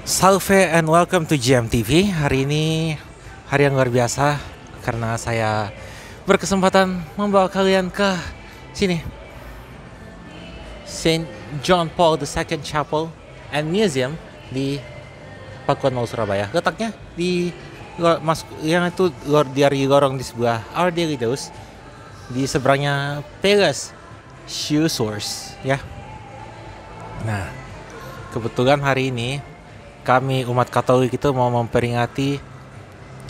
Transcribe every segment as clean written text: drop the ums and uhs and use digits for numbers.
Salve and welcome to GMTV. Hari ini hari yang luar biasa karena saya berkesempatan membawa kalian ke sini, Saint John Paul II Chapel and Museum di Pakuan Mall Surabaya. Letaknya di yang itu dari lorong di sebelah Our Daily Dose, di seberangnya Palace Shoe Source ya. Nah, kebetulan hari ini kami umat Katolik itu mau memperingati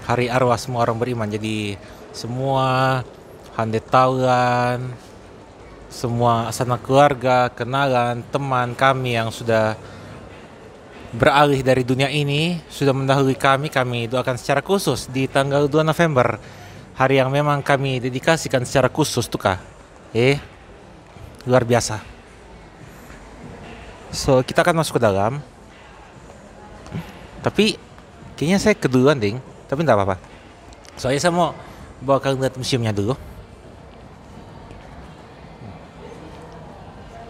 Hari Arwah semua orang beriman. Jadi semua handetaulan, semua sanak keluarga, kenalan, teman kami yang sudah beralih dari dunia ini, sudah mendahului kami doakan secara khusus di tanggal 2 November. Hari yang memang kami dedikasikan secara khusus tuh kah. Luar biasa. So, kita akan masuk ke dalam. Tapi kayaknya saya keduluan ding. Tapi enggak apa-apa. Soalnya saya mau bawa kalian lihat museumnya dulu.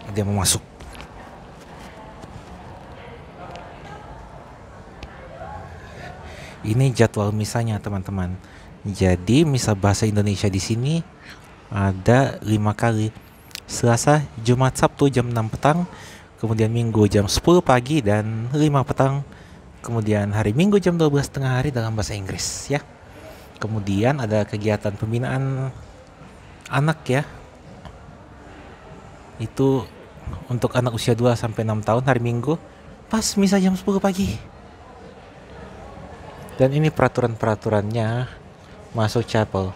Dia mau masuk. Ini jadwal misanya teman-teman. Jadi misa bahasa Indonesia di sini ada 5 kali. Selasa, Jumat, Sabtu jam 6 petang, kemudian Minggu jam 10 pagi dan 5 petang. Kemudian hari Minggu jam 12 tengah hari dalam bahasa Inggris ya. Kemudian ada kegiatan pembinaan anak ya. Itu untuk anak usia 2 sampai 6 tahun hari Minggu pas misa jam 10 pagi. Dan ini peraturan-peraturannya masuk chapel.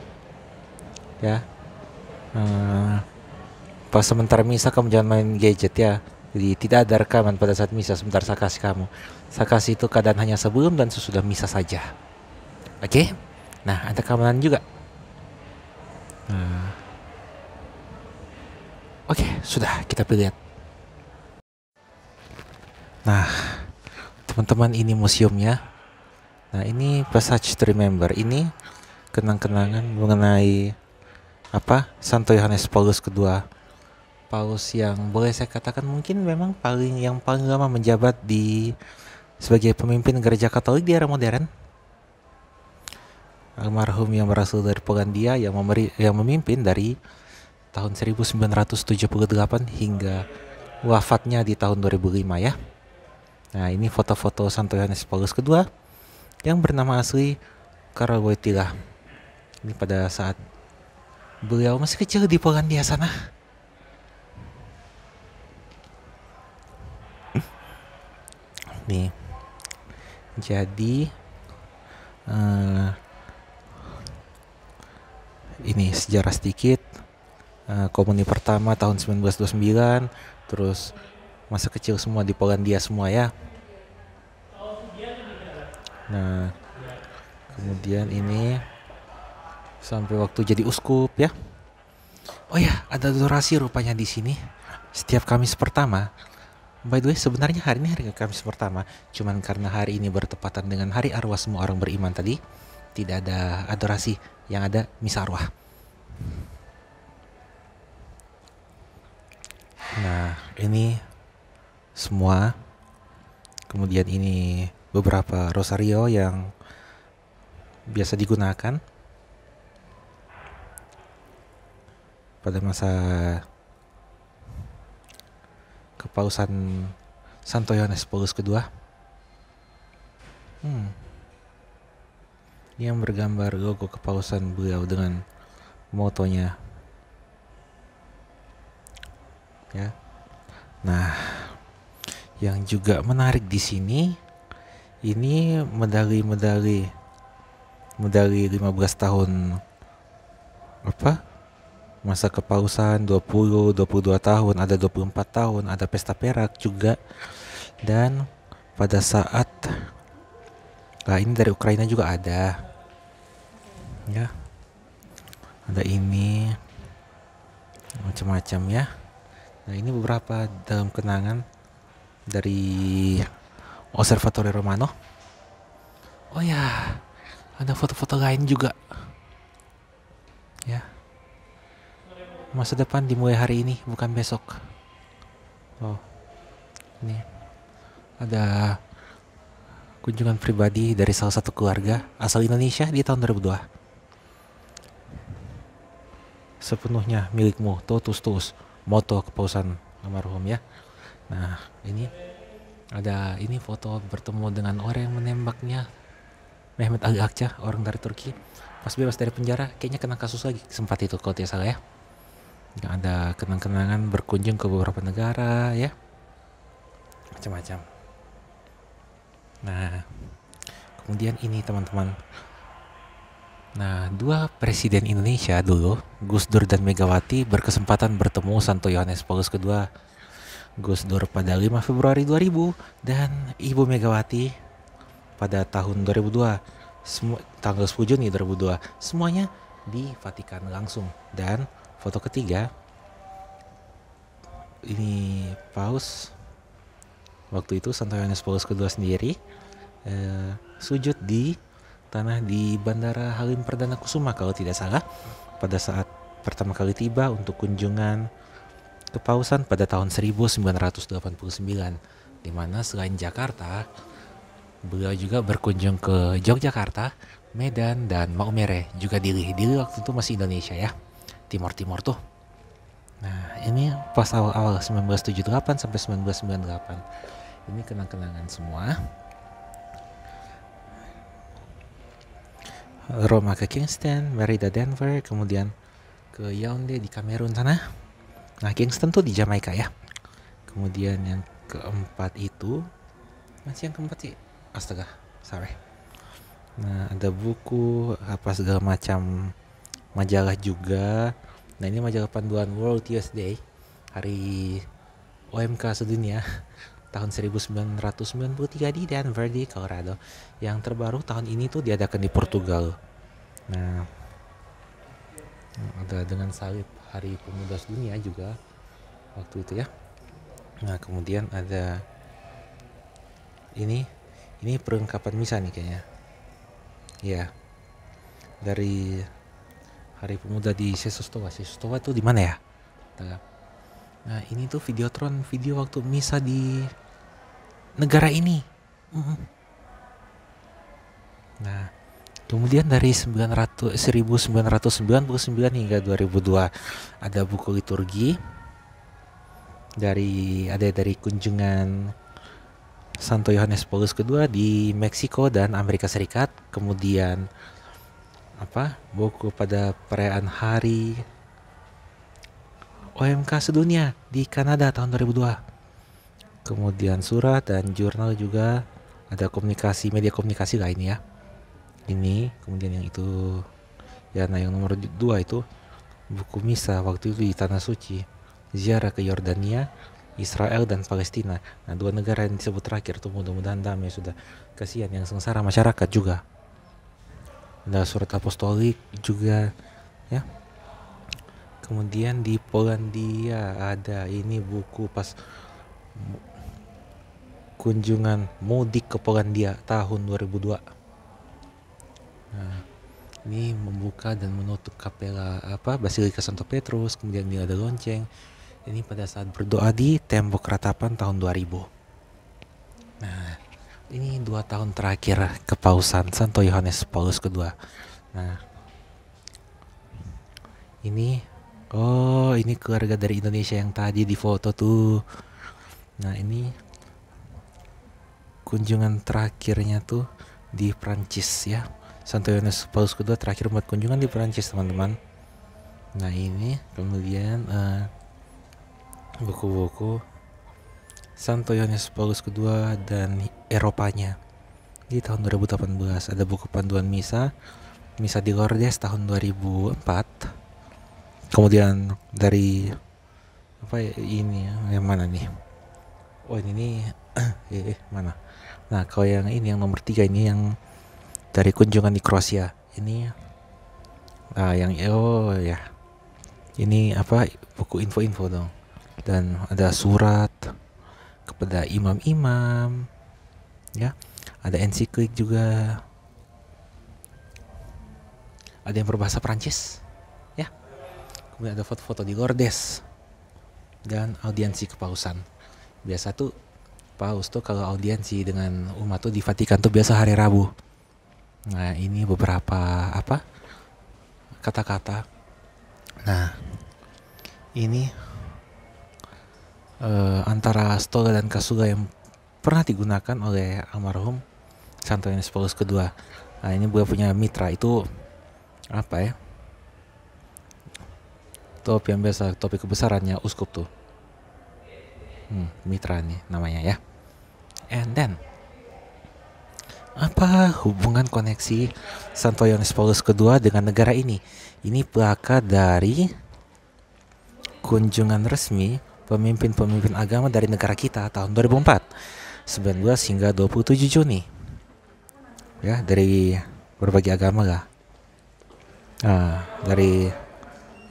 Ya. Pas sementara misa kamu jangan main gadget ya. Jadi tidak ada rekaman pada saat misa. Sebentar saya kasih kamu. Saya kasih itu keadaan hanya sebelum dan sesudah misa saja. Oke? Nah, ada keamanan juga. Oke, sudah kita lihat. Nah, teman-teman, ini museumnya. Nah, ini Passage to Remember. Ini kenang-kenangan mengenai Santo Yohanes Paulus II. Paulus yang boleh saya katakan mungkin memang paling lama menjabat sebagai pemimpin gereja Katolik di era modern. Almarhum yang berasal dari Polandia yang memimpin dari tahun 1978 hingga wafatnya di tahun 2005 ya. Nah, ini foto-foto Santo Yohanes Paulus II yang bernama asli Karol Wojtyła. Ini pada saat beliau masih kecil di Polandia sana. Nih, jadi ini sejarah sedikit. Komuni pertama tahun 1929, terus masa kecil semua di Polandia semua ya. Nah, kemudian ini sampai waktu jadi uskup ya. Oh ya, ada adorasi rupanya di sini setiap Kamis pertama. By the way, sebenarnya hari ini hari Kamis pertama, cuman karena hari ini bertepatan dengan Hari Arwah semua orang beriman tadi, tidak ada adorasi, yang ada misa arwah. Nah, ini semua. Kemudian ini beberapa rosario yang biasa digunakan pada masa Kepausan Santo Yohanes Paulus II. Yang bergambar logo kepausan beliau dengan motonya. Ya. Nah, yang juga menarik di sini ini medali 15 tahun masa kepausan, 20, 22 tahun, ada 24 tahun, ada pesta perak juga. Dan pada saat ini dari Ukraina juga ada. Ya. Ada ini macam-macam ya. Nah, ini beberapa dalam kenangan dari Osservatore Romano. Oh ya, ada foto-foto lain juga. Ya. Masa depan dimulai hari ini, bukan besok. Oh, ini ada kunjungan pribadi dari salah satu keluarga asal Indonesia di tahun 2002. Sepenuhnya milikmu, totus tus, moto kepausan almarhum ya. Nah, ini ada ini foto bertemu dengan orang yang menembaknya, Mehmet Ali Akça, orang dari Turki. Pas bebas dari penjara, kayaknya kena kasus lagi sempat itu kalau tidak salah ya. Ada kenang-kenangan berkunjung ke beberapa negara ya, macam-macam. Nah, kemudian ini teman-teman. Nah, dua presiden Indonesia dulu, Gus Dur dan Megawati, berkesempatan bertemu Santo Yohanes Paulus II. Gus Dur pada 5 Februari 2000 dan Ibu Megawati pada tahun 2002. Tanggal 10 Juni 2002. Semuanya di Vatikan langsung. Dan foto ketiga, ini Paus waktu itu Santo Yohanes Paulus II sendiri sujud di tanah di Bandara Halim Perdana Kusuma kalau tidak salah pada saat pertama kali tiba untuk kunjungan kepausan pada tahun 1989, di mana selain Jakarta beliau juga berkunjung ke Yogyakarta, Medan, dan Maumere, juga Dili waktu itu masih Indonesia ya, Timor tuh. Nah, ini pas awal-awal 1978 sampai 1998. Ini kenang-kenangan semua. Roma ke Kingston, Merida Denver, kemudian ke Yaounde di Kamerun sana. Nah, Kingston tuh di Jamaika ya. Kemudian yang keempat itu, masih yang keempat sih, astaga, sorry. Nah, ada buku apa segala macam majalah juga. Nah, ini majalah panduan World Youth Day, hari OMK sedunia tahun 1993 di Denver di Colorado. Yang terbaru tahun ini tuh diadakan di Portugal. Nah, ada dengan salib Hari Pemuda Sedunia juga waktu itu ya. Nah, kemudian ada ini perlengkapan misa nih kayaknya. Ya. Dari Hari Pemuda di Sesustowa tuh di mana ya? Nah, ini tuh videotron, video waktu misa di negara ini. Nah, kemudian dari 1999 hingga 2002 ada buku liturgi dari kunjungan Santo Yohanes Paulus II di Meksiko dan Amerika Serikat. Kemudian buku pada perayaan hari OMK sedunia di Kanada tahun 2002. Kemudian surat dan jurnal juga, ada media komunikasi lain ya. Ini kemudian yang itu ya. Nah, yang nomor 2 itu buku misa waktu itu di Tanah Suci, ziarah ke Yordania, Israel dan Palestina. Nah, dua negara yang disebut terakhir tuh mudah-mudahan damai, sudah kasihan yang sengsara masyarakat juga. Ada surat apostolik juga ya. Kemudian di Polandia ada ini buku pas kunjungan mudik ke Polandia tahun 2002. Nah, ini membuka dan menutup kapela Basilika Santo Petrus. Kemudian ini ada lonceng. Ini pada saat berdoa di tembok ratapan tahun 2000. Nah, ini 2 tahun terakhir kepausan Santo Yohanes Paulus II. Nah, ini keluarga dari Indonesia yang tadi di foto tuh. Nah, ini kunjungan terakhirnya tuh di Prancis ya. Santo Yohanes Paulus II terakhir buat kunjungan di Prancis, teman-teman. Nah, ini kemudian buku-buku Santo Yohanes Paulus II dan Eropanya di tahun 2018. Ada buku panduan misa di Lourdes tahun 2004. Kemudian dari ini yang mana nih? Oh, ini mana? Nah, kalau yang ini yang nomor 3 ini yang dari kunjungan di Kroasia. Ini yang ya. Ini buku info-info dong. Dan ada surat kepada imam-imam ya. Ada ensiklik juga. Ada yang berbahasa Prancis ya. Kemudian ada foto-foto di Lourdes dan audiensi kepausan. Biasa tuh Paus tuh kalau audiensi dengan umat tuh di Vatikan tuh biasa hari Rabu. Nah, ini beberapa kata-kata. Nah, ini antara stola dan kasuga yang pernah digunakan oleh almarhum Santo Yohanes Paulus kedua. Nah, ini gue punya mitra itu apa ya? Topi yang biasa, topi kebesarannya uskup tuh. Mitra nih namanya ya. And then, apa hubungan koneksi Santo Yohanes Paulus kedua dengan negara ini? Ini plaka dari kunjungan resmi pemimpin-pemimpin agama dari negara kita tahun 2004, 19 hingga 27 Juni. Ya, dari berbagai agama lah. Nah, dari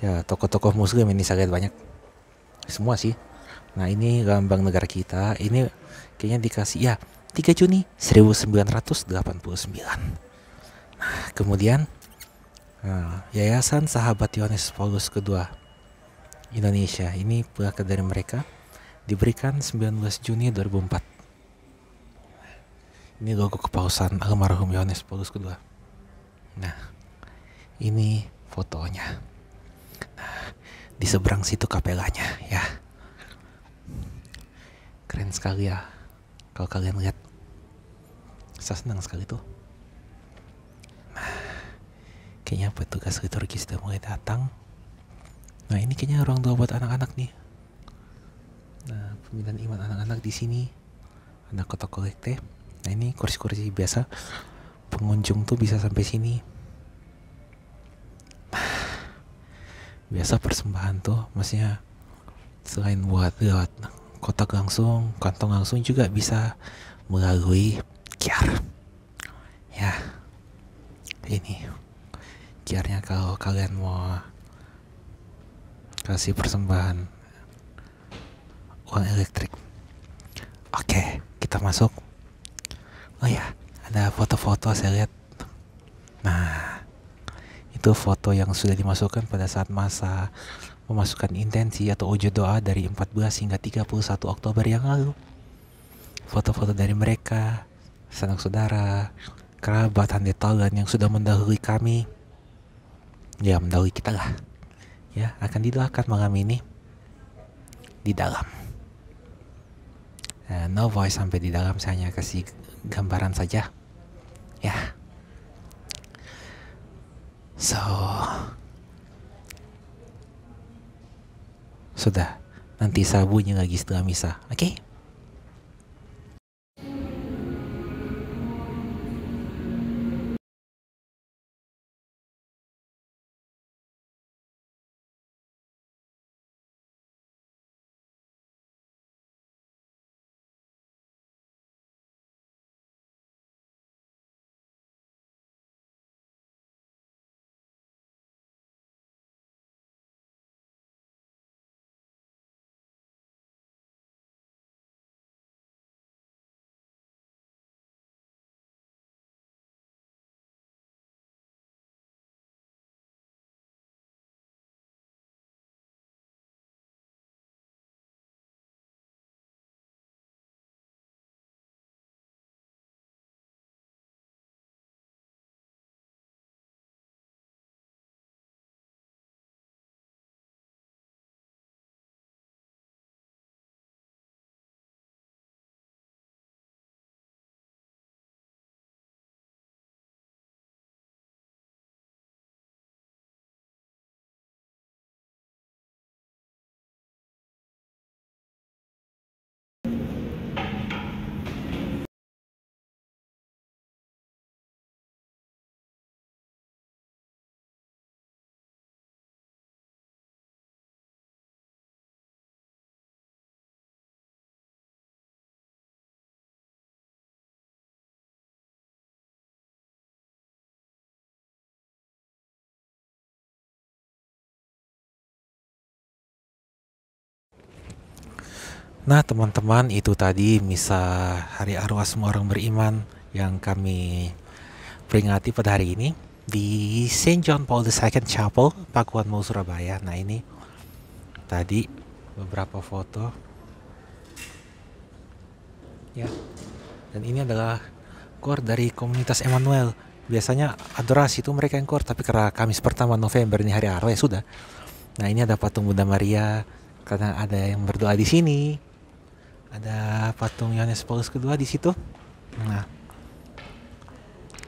ya tokoh-tokoh muslim ini saya lihat banyak. Semua sih. Nah, ini lambang negara kita. Ini kayaknya dikasih ya 3 Juni 1989. Nah, kemudian Yayasan Sahabat Yohanes Paulus kedua Indonesia, ini plaka dari mereka diberikan 19 Juni 2004. Ini logo kepausan almarhum Yohanes Paulus kedua. Nah, ini fotonya. Nah, di seberang situ kapelanya ya. Keren sekali ya kalau kalian lihat. Saya senang sekali tuh. Nah, kayaknya petugas liturgi sudah mulai datang. Nah, ini kayaknya ruang doa buat anak-anak nih. Nah, pembinaan iman anak-anak di sini. Ada kotak kolekte. Nah, ini kursi-kursi biasa. Pengunjung tuh bisa sampai sini. Biasa persembahan tuh maksudnya selain buat lewat kotak langsung, kantong langsung juga bisa melalui QR. Ya, ini QR-nya kalau kalian mau kasih persembahan uang elektrik. Oke, kita masuk. Oh ya, ada foto-foto saya lihat. Nah, itu foto yang sudah dimasukkan pada saat masa memasukkan intensi atau wujud doa dari 14 hingga 31 Oktober yang lalu. Foto-foto dari mereka, sanak saudara, kerabat, handetalan yang sudah mendahului kami. Ya, mendahului kita lah. Ya, akan didoakan malam ini di dalam. No voice sampai di dalam, saya hanya kasih gambaran saja. Ya. So, sudah, nanti sabunya lagi setelah misa, oke? Nah, teman-teman, itu tadi misa Hari Arwah semua orang beriman yang kami peringati pada hari ini di Saint John Paul II Chapel, Pakuan Mall, Surabaya. Nah, ini tadi beberapa foto ya. Dan ini adalah core dari komunitas Emmanuel. Biasanya adorasi itu mereka yang core, tapi karena Kamis pertama November ini hari Arwah ya sudah. Nah ini ada patung Bunda Maria karena ada yang berdoa di sini. Ada patung Yohanes Paulus kedua di situ. Nah,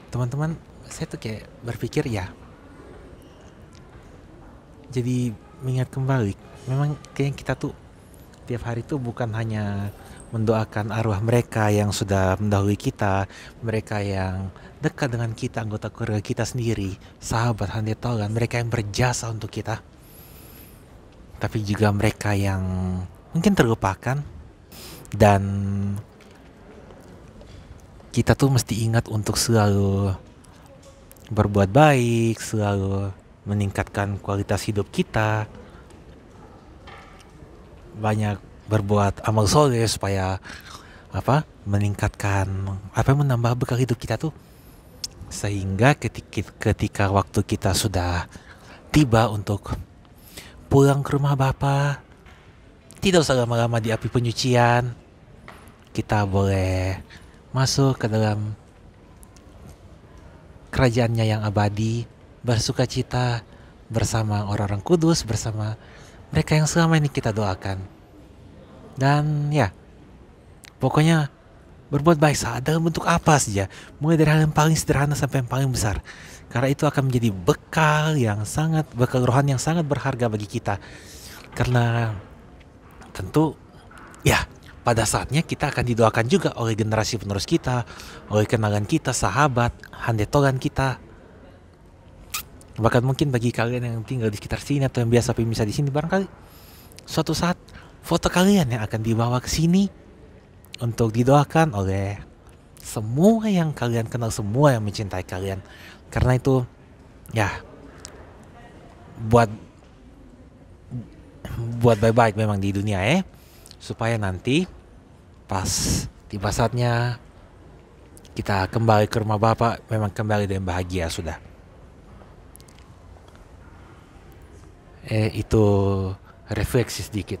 teman-teman, saya tuh kayak berpikir ya. Jadi mengingat kembali, memang kayak kita tuh tiap hari tuh bukan hanya mendoakan arwah mereka yang sudah mendahului kita, mereka yang dekat dengan kita, anggota keluarga kita sendiri, sahabat, handetolan, mereka yang berjasa untuk kita. Tapi juga mereka yang mungkin terlupakan. Dan kita tuh mesti ingat untuk selalu berbuat baik, selalu meningkatkan kualitas hidup kita, banyak berbuat amal soleh supaya meningkatkan menambah bekal hidup kita tuh, sehingga ketika waktu kita sudah tiba untuk pulang ke rumah Bapa, tidak usah lama-lama di api penyucian, kita boleh masuk ke dalam kerajaannya yang abadi, bersuka cita bersama orang-orang kudus, bersama mereka yang selama ini kita doakan. Dan ya, pokoknya berbuat baik dalam bentuk apa saja, mulai dari hal yang paling sederhana sampai yang paling besar, karena itu akan menjadi bekal rohani yang sangat berharga bagi kita. Karena tentu ya, pada saatnya kita akan didoakan juga oleh generasi penerus kita, oleh kenalan kita, sahabat, handetolan kita. Bahkan mungkin bagi kalian yang tinggal di sekitar sini atau yang biasa bisa di sini, barangkali suatu saat foto kalian yang akan dibawa ke sini untuk didoakan oleh semua yang kalian kenal, semua yang mencintai kalian. Karena itu ya, buat baik-baik memang di dunia supaya nanti pas tiba saatnya kita kembali ke rumah Bapa, memang kembali dengan bahagia sudah. Itu refleksi sedikit.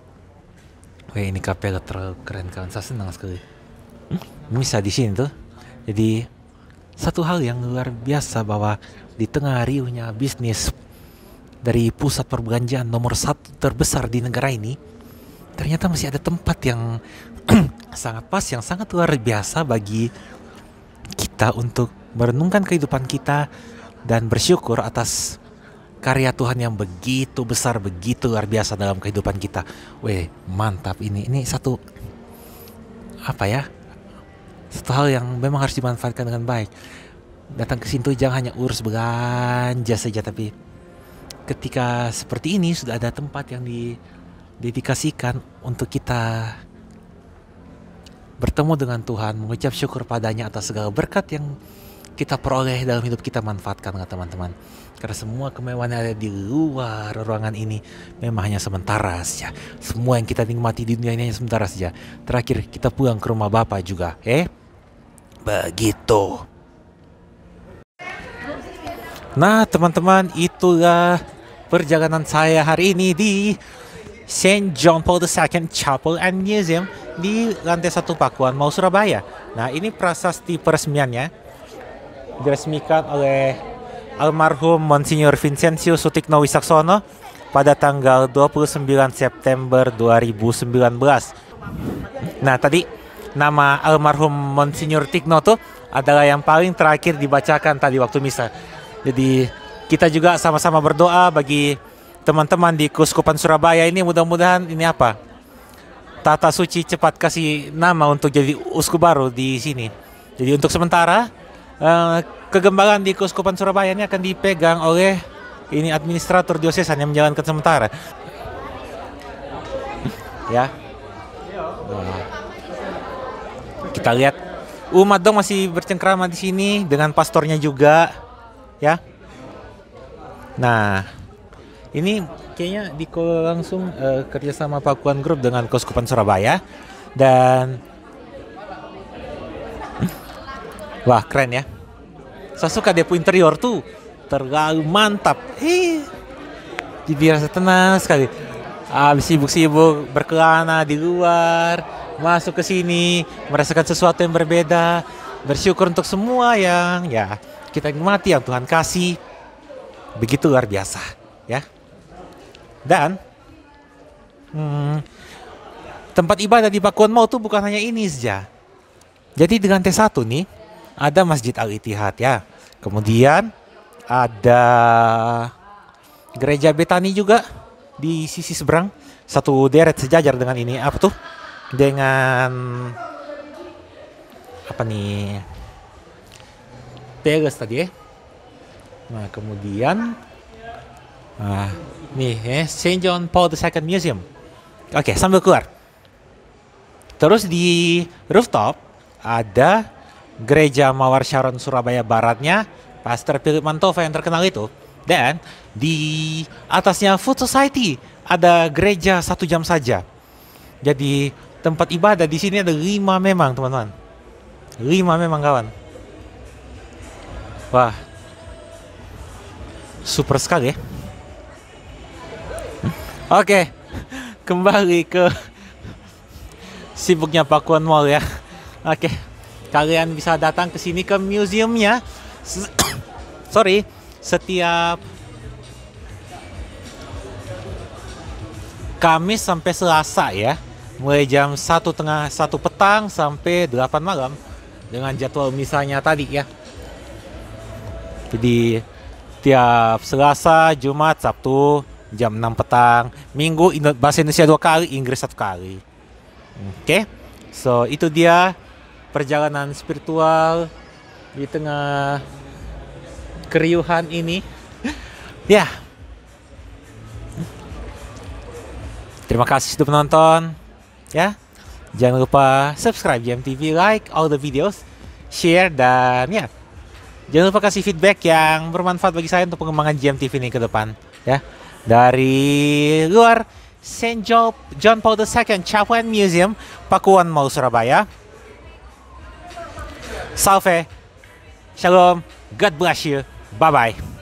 Ini kapel terlalu keren kawan, saya senang sekali. Bisa di sini tuh. Jadi satu hal yang luar biasa bahwa di tengah riuhnya bisnis dari pusat perbelanjaan nomor 1 terbesar di negara ini, ternyata masih ada tempat yang sangat pas, yang sangat luar biasa bagi kita untuk merenungkan kehidupan kita dan bersyukur atas karya Tuhan yang begitu besar, begitu luar biasa dalam kehidupan kita. Mantap ini satu satu hal yang memang harus dimanfaatkan dengan baik. Datang ke sini jangan hanya urus belanja saja, tapi ketika seperti ini sudah ada tempat yang didedikasikan untuk kita bertemu dengan Tuhan, mengucap syukur padanya atas segala berkat yang kita peroleh dalam hidup kita. Manfaatkan teman-teman, karena semua kemewahan yang ada di luar ruangan ini memang hanya sementara saja. Semua yang kita nikmati di dunia ini hanya sementara saja. Terakhir kita pulang ke rumah Bapa juga, begitu. Nah teman-teman, itulah perjalanan saya hari ini di St. John Paul II Chapel and Museum di lantai 1 Pakuan Mall Surabaya. Nah ini prasasti peresmiannya diresmikan oleh almarhum Monsignor Vincentius Sutikno Wisaksono pada tanggal 29 September 2019. Nah tadi nama almarhum Monsignor Tikno tuh adalah yang paling terakhir dibacakan tadi waktu misa. Jadi kita juga sama-sama berdoa bagi teman-teman di Keuskupan Surabaya ini, mudah-mudahan ini Tata Suci cepat kasih nama untuk jadi uskup baru di sini. Jadi untuk sementara kegembalaan di Keuskupan Surabaya ini akan dipegang oleh administrator diosesan yang menjalankan sementara. Ya. Kita lihat umat dong masih bercengkrama di sini dengan pastornya juga, ya. Nah, ini kayaknya langsung kerjasama Pakuan Group dengan Keuskupan Surabaya. Dan wah keren ya. Saya suka depo interior tuh, terlalu mantap. Jadi rasa tenang sekali. Habis sibuk-sibuk berkelana di luar, masuk ke sini, merasakan sesuatu yang berbeda, bersyukur untuk semua yang ya kita nikmati yang Tuhan kasih. Begitu luar biasa, ya. Dan tempat ibadah di Pakuan Mau tuh bukan hanya ini saja. Jadi dengan T1 nih ada Masjid Al-Ittihad ya. Kemudian ada Gereja Betani juga di sisi seberang, satu deret sejajar dengan ini. Apa tuh? Dengan apa nih? Teres tadi ya. Nah, kemudian nih Saint John Paul II Museum. Oke, sambil keluar. Terus di rooftop ada Gereja Mawar Sharon Surabaya Baratnya Pastor Philip Mantova yang terkenal itu. Dan di atasnya Food Society ada gereja 1 jam saja. Jadi tempat ibadah di sini ada 5 memang, teman-teman. 5 memang, kawan. Wah, super sekali ya. Oke, kembali ke sibuknya Pakuan Mall ya. Oke, kalian bisa datang ke sini ke museumnya. Setiap Kamis sampai Selasa ya, mulai jam 1 petang sampai 8 malam dengan jadwal misalnya tadi ya. Jadi tiap Selasa, Jumat, Sabtu jam 6 petang, Minggu bahasa Indonesia 2 kali, Inggris 1 kali. Oke. So itu dia perjalanan spiritual di tengah keriuhan ini. Ya. Terima kasih sudah menonton. Ya. Jangan lupa subscribe GMTV, like all the videos, share, dan ya. Jangan lupa kasih feedback yang bermanfaat bagi saya untuk pengembangan GMTV ini ke depan. Ya. Dari luar Saint John Paul II Chapel and Museum, Pakuan Mau Surabaya. Salve. Shalom. God bless you. Bye-bye.